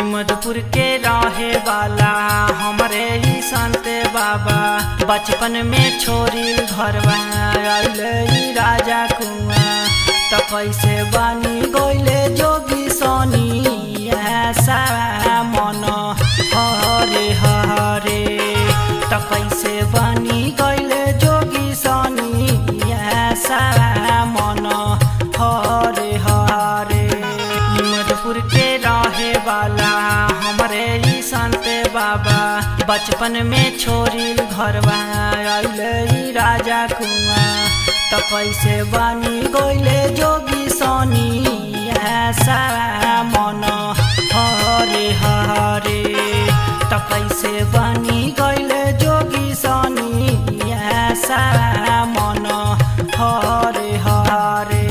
मधुपुर के रहे वाला हमरे ही संत बाबा बचपन में छोरी घरवा आइले राजा कुआ त कैसे बनी गइले जोगी सनी ऐसा मन हरे हरे त कैसे बनी गइले जोगी सनी ऐसा मन हरे हरे मधुपुर के रहे वाला हमरे ही संत बाबा बचपन में छोरी घरवा आइले राजा कुआ त कैसे बनी गइले जोगी सनी ऐसा मन हरे हरे त कैसे बनी गइले जोगी सनी ऐसा मन हरे हरे।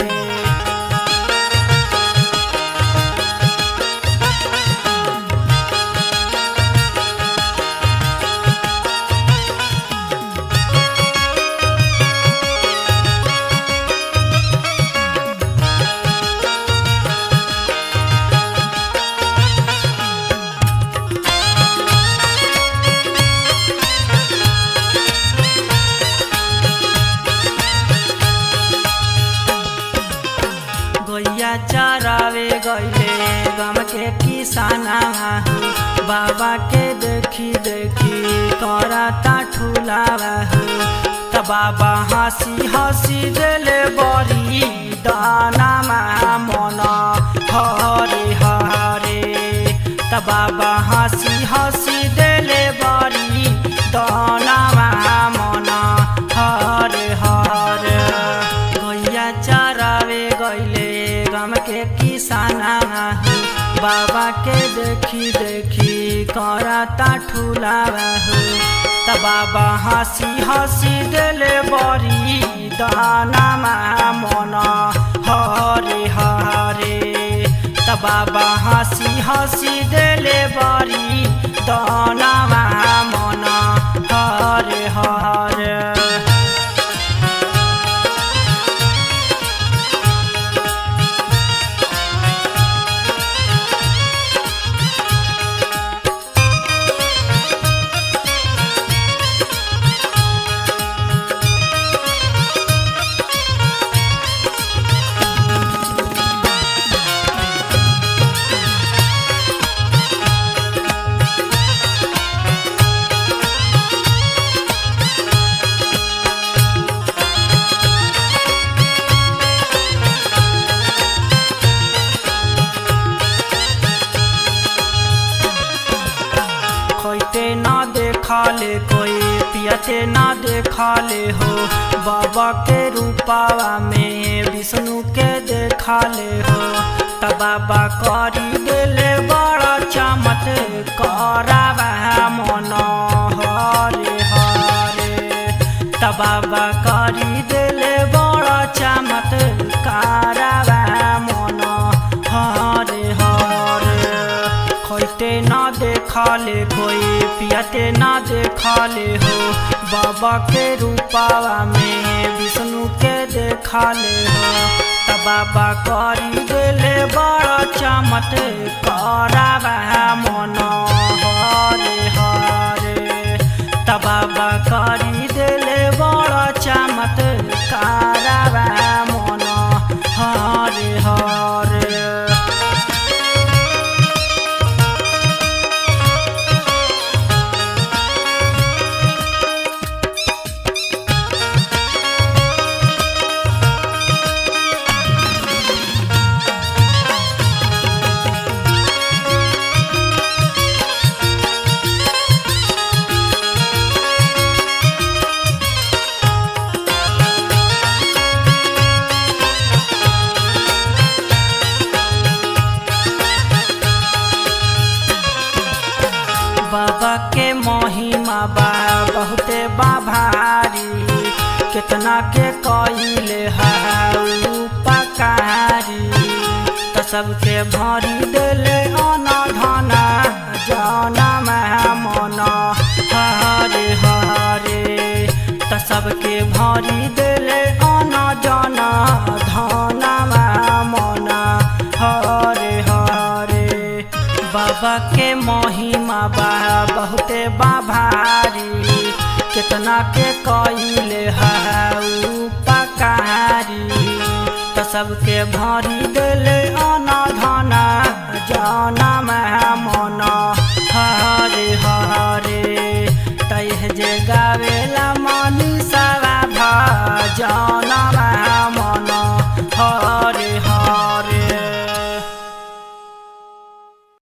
गैया चरावे गइले गम के किसाना बाबा के देखी देखी करता ठुलावा त बाबा हंसी हंसी देले बड़ी दाना मन हरे हरे त बाबा हंसी हंसी देले बड़ी दाना मन हरे हरे। गैया चरावे गइले गम के किसाना बाबा के देखी देखी करता ठुलावा त बाबा हंसी हंसी देले बड़ी दाना मन हरे हरे त बाबा हंसी हंसी देले बड़ी दाना मन हरे हरे। खोते ना देखाले कोई पियते ना देखाले हो बाबा के रूपावा में विष्णु के देखाले हो त बाबा करी देले बड़ा चमत्कारावा मन हरे हरे त बाबा करी देले बड़ा चमत्कारावा मन हरे हरे। खोते ना देखाले कोई पियते ना देखाले हो बाबा के रूपावा में विष्णु के देखाले हो त बाबा करी देले बड़ा चमत्कारावा मन हरे हरे त बाबा करी देले बड़ा चमत्कारावा मन हरे हरे। बाबा के महिमा बा बहुते बाभारी कितना के कइले उपकारी त सबके भरी देले अना धना जाना मन हरे हरे त सबके भरी देले अना जाना धना मन हरे हरे। बाबा भारी कितना के कइले है उपकारी त सबके भरी देले